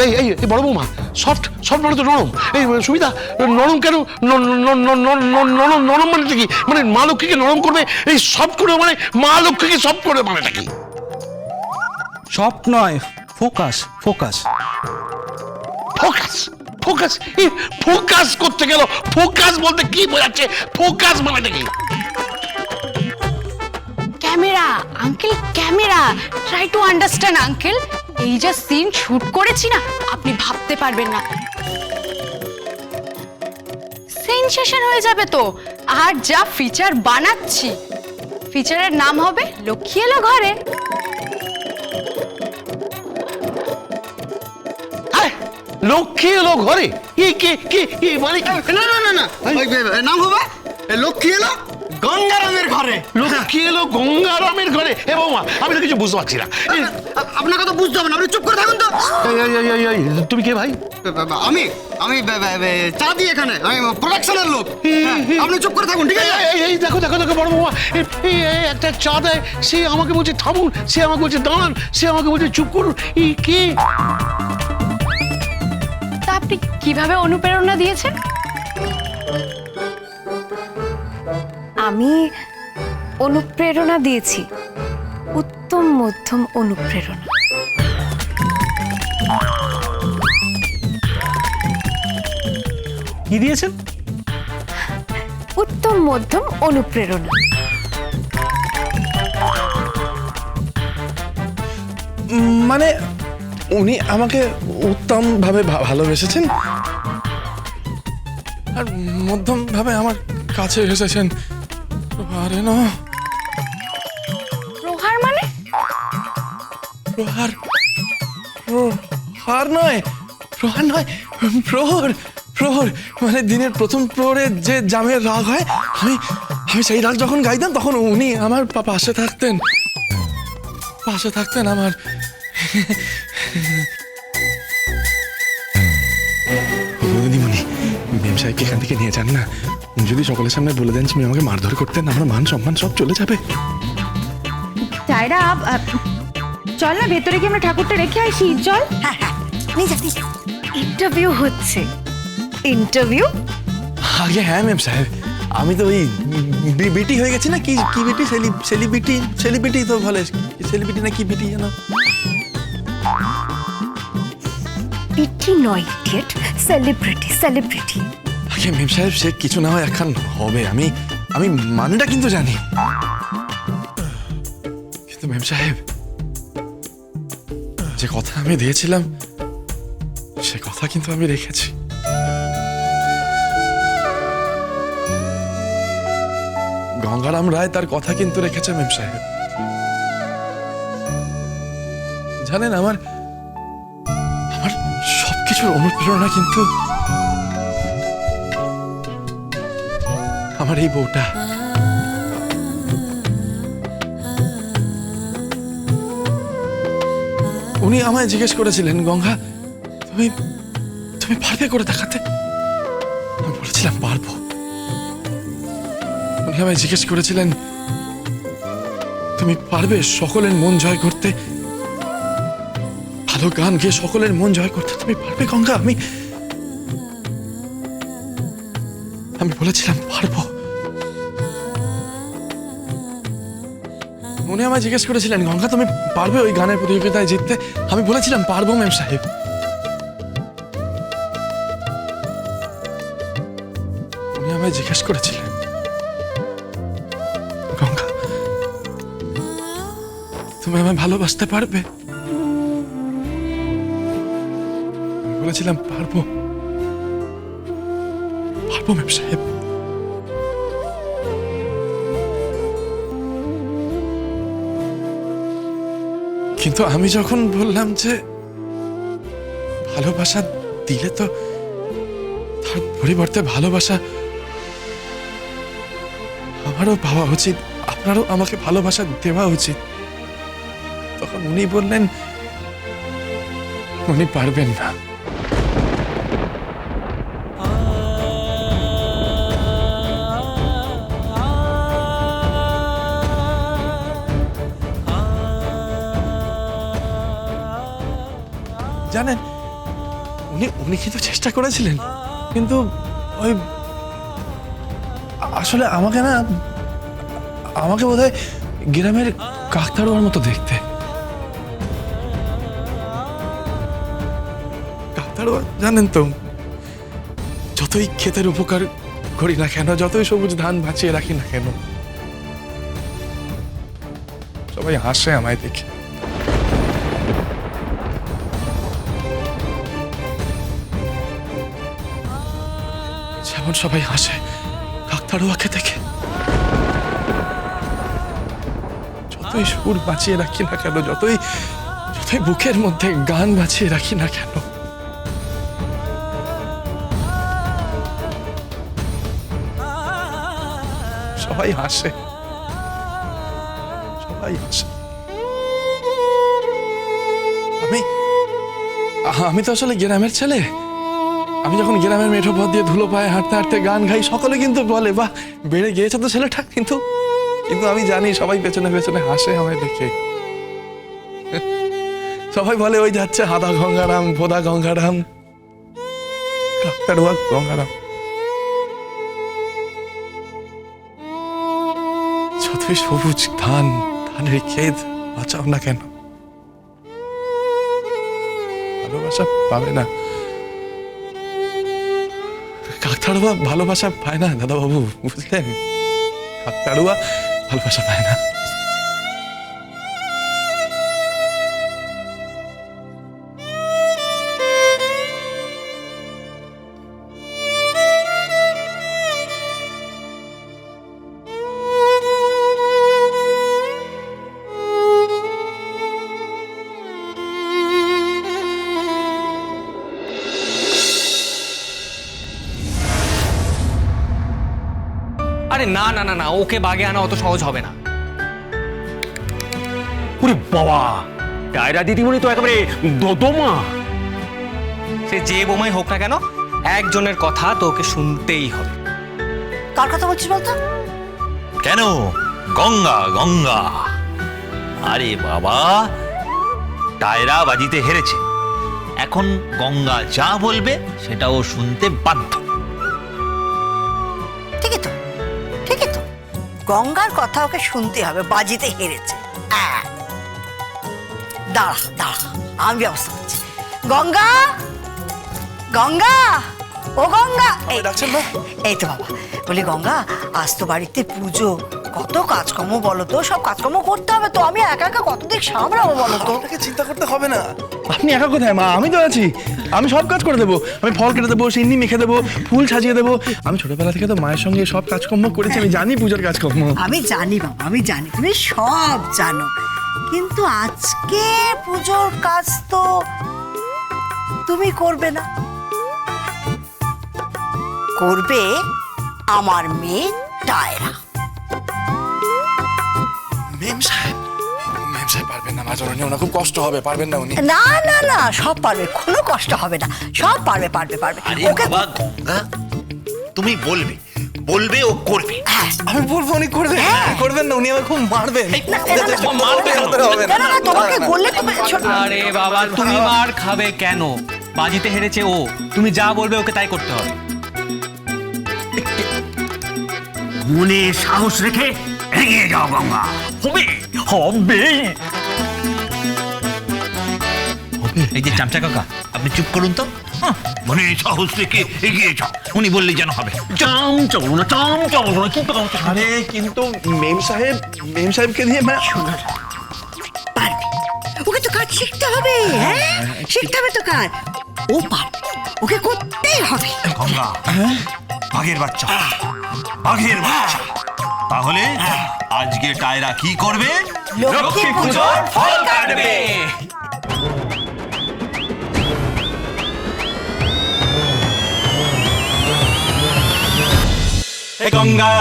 এই এই এই বড় বৌমা, সফট সফট মানে তো নরম। এই সুবিধা, নরম কেন? নরম নরম মানে কি? মানে মা লক্ষ্মীকে নরম করবে, এই সফট করবে মানে মা লক্ষ্মীকে সফট করবে মানেটা কি? সফট নয়, ফোকাস ফোকাস। ফোকাস ফোকাস, এই ফোকাস করতে গেল। ফোকাস বলতে কি বোঝাচ্ছে? ফোকাস মানেটা কি? Camera uncle, camera. Try to understand uncle. এই যে সিন শুট করেছি না, আপনি ভাবতে পারবেন না। সেনসেশন হয়ে যাবে তো। আর যা ফিচার বানাচ্ছি, ফিচারের নাম হবে লক্ষ্মী এলো ঘরে। লক্ষ্মী এলো ঘরে? কি কি কি কি মানে কি? না না না না, নাম হবে লক্ষ্মী এলো গঙ্গারামের ঘরে। লক্ষ্মী এলো গঙ্গারামের ঘরে? এ বৌমা, আমি তো কিছু বুঝতে পারছি না। আপনাকে তো বুঝতে হবে না, আপনি চুপ করে থাকুন তো। তুমি কে ভাই? আমি আমি চা দিই এখানে, আমি প্রোডাকশনের লোক। আপনি চুপ করে থাকুন, ঠিক আছে? এই দেখো দেখো দেখো বড় বৌমা, এই একটা চা দেয়, সে আমাকে বলছে থামুন, সে আমাকে বলছে দাঁড়ান, সে আমাকে বলছে চুপ করুন। এই কে? তা আপনি কিভাবে অনুপ্রেরণা দিয়েছেন? আমি অনুপ্রেরণা দিয়েছি, উত্তম মধ্যম অনুপ্রেরণা। কি দিয়েছেন? উত্তম মধ্যম অনুপ্রেরণা। মানে উনি আমাকে উত্তম ভাবে ভালোবেসেছেন আর মধ্যম ভাবে আমার কাছে এসেছেন। আরে না, প্রহার মানে? প্রহার? প্রহার নয়, প্রহার নয়, প্রহর। প্রহর মানে দিনের প্রথম প্রহরে যে জামের রাগ হয়, আমি আমি সেই রাগ যখন গাইতাম তখন উনি আমার পাশে থাকতেন, পাশে থাকতেন আমার। দিদিমণি, মেম সাহেবকে এখান থেকে নিয়ে যান না। যদি সকলের সামনে বলে দেন তুমি আমাকে মারধর করতেন, আমার মান সম্মান সব চলে যাবে। টায়রা, চল না ভেতরে গিয়ে আমরা ঠাকুরটা রেখে আসি। চল। ইন্টারভিউ হচ্ছে, ইন্টারভিউ। আগে হ্যাঁ মেম সাহেব, আমি তো ওই বিটি হয়ে গেছি না। কি কি বিটি? সেলিব্রিটি। সেলিব্রিটি তো বলে, সেলিব্রিটি না কি বিটি যেন? বিটি নয় ইডিয়েট, সেলিব্রিটি সেলিব্রিটি। আগে মেম সাহেব, সে কিছু না হয় একখান হবে, আমি আমি মানেটা কিন্তু জানি। কিন্তু মেম সাহেব, যে কথা আমি দিয়েছিলাম সে কথা কিন্তু আমি রেখেছি। গঙ্গারাম রায় তার কথা কিন্তু রেখেছে মেম সাহেব। জানেন, আমার আমার সবকিছুর অনুপ্রেরণা কিন্তু আমার এই বউটা। উনি আমায় জিজ্ঞেস করেছিলেন, গঙ্গা তুমি তুমি পারবে করে দেখাতে? আমি বলেছিলাম পারবো। উনি আমায় জিজ্ঞেস করেছিলেন, তুমি পারবে সকলের মন জয় করতে? ভালো গান গেয়ে সকলের মন জয় করতে তুমি পারবে গঙ্গা? আমি বলেছিলাম পারবো। উনি আমায় জিজ্ঞেস করেছিলেন, গঙ্গা তুমি পারবে ওই গানের প্রতিযোগিতায় জিততে? আমি বলেছিলাম পারবো মেম সাহেব। উনি আমায় জিজ্ঞেস করেছিলেন, গঙ্গা তুমি আমায় ভালোবাসতে পারবে? আমি বলেছিলাম পারবো, পারবো মেম সাহেব। কিন্তু আমি যখন বললাম যে ভালোবাসা দিলে তো তার পরিবর্তে ভালোবাসা আমারও পাওয়া উচিত, আপনারও আমাকে ভালোবাসা দেওয়া উচিত, তখন উনি বললেন উনি পারবেন না। জানেন, উনি উনি কিন্তু চেষ্টা করেছিলেন, কিন্তু ওই আসলে আমাকে বোধহয় গ্রামের কাকতাড়ুয়ার মতো দেখতে। কাকতাড়ুয়া জানেন তো, যতই ক্ষেতের উপকার করি না কেন, যতই সবুজ ধান বাঁচিয়ে রাখি না কেন, সবাই হাসে আমায় দেখে। যেমন সবাই হাসে কাকতাড়ুয়াকে দেখে। যতই সুর বাঁচিয়ে রাখি না কেন, যতই বুকের মধ্যে গান বাঁচিয়ে রাখি না কেন, সবাই হাসে, সবাই হাসে। আমি তো আসলে গ্রামের ছেলে। আমি যখন গ্রামের মেঠো পথ দিয়ে ধুলো পায়ে হাঁটতে হাঁটতে গান গাই, সকলে কিন্তু বলে বাহ, বেড়ে গিয়েছে তো ছেলেটা। কিন্তু আমি জানি সবাই পেছনে পেছনে হাসে আমায় দেখে। সবাই বলে ওই যাচ্ছে হাদা গঙ্গারাম, ভোদা গঙ্গারাম, কাকতাড়ুয়া গঙ্গারাম। যতই সবুজ ধানের ক্ষেত বাঁচাও না কেন, ভালোবাসা পাবে না। কাকতাড়ুয়া ভালোবাসা পায় না দাদা বাবু, বুঝলেন? কাকতাড়ুয়া ভালোবাসা পায় না। আরে না না না না, ওকে বাগে আনা অত সহজ হবে না। ওরে বাবা, টায়রা দিদিমণি তো একেবারে দোদমা। সে যে বোমাই হোক না কেন, একজনের কথা তো ওকে শুনতেই হবে। কার কথা বলছিস বলতো? কেন? গঙ্গা গঙ্গা। আরে বাবা, টায়রা বাজিতে হেরেছে, এখন গঙ্গা যা বলবে সেটাও শুনতে বাধ্য। ঠিকই তো, ঠিকই তো, গঙ্গার কথা ওকে শুনতে হবে, বাজিতে হেরেছে। দাঁড়া দাঁড়া, আমি ব্যবস্থা করছি। গঙ্গা, গঙ্গা, ও গঙ্গা। এই তো বাবা, বলি গঙ্গা, আজ তো বাড়িতে পুজো, কত কাজকর্ম বলো তো, সব কাজকর্ম করতে হবে তো, আমি একা একা কতদিন সামলাবো বলো তো? আপনাকে চিন্তা করতে হবে না। আপনি একা কোথায় মা? আমি তো আছি, আমি সব কাজ করে দেবো। আমি ফল কেটে দেবো, সিন্নি মেখে দেবো, ফুল সাজিয়ে দেবো। আমি ছোটবেলা থেকে তো মায়ের সঙ্গে সব কাজকর্ম করেছি, আমি জানি পুজোর কাজকর্ম। আমি জানি বাবা, আমি জানি, তুমি সব জানো, কিন্তু আজকে পুজোর কাজ তো তুমি করবে না, করবে আমার মেয়ে টায়রা। মেম সাহেব পারবেন না মা, জননী, ওনার খুব কষ্ট হবে, পারবেন না উনি। না না না, সব পারবে, কোনো কষ্ট হবে না, সব পারবে পারবে পারবে। আরে বাবা গঙ্গা, তুমি বলবে বলবে ও করবে। আমি বলবো উনি করবেন, করবেন না, উনি আমাকে খুব মারবেন। না না, তোমাকে বললে তুমি। আরে বাবা, তুমি মার খাবে কেন? বাজিতে হেরেছে ও, তুমি যা বলবে ওকে তাই করতে হবে। মনে সাহস রেখে এগিয়ে যাও গঙ্গা, হবে হবে। এই যে চামচা কাকা, আপনি চুপ করুন তো। মনে সাহস রেখে এগিয়ে যাও, উনি বললে যেন হবে। চাম চলো না, চাম চলো না, কি কথা? আরে কিন্তু মেম সাহেবকে দিয়ে মা। শোনো, পারবে, ওকে তো কাজ শিখতে হবে। হ্যাঁ, শিখতে হবে তো কাজ, ও পারবে, ওকে করতেই হবে। গঙ্গা, বাঘের বাচ্চা, বাঘের বাচ্চা। তাহলে আজকে টায়রা কি করবে? লক্ষ্মী পুজোর ফল কাটবে। গঙ্গা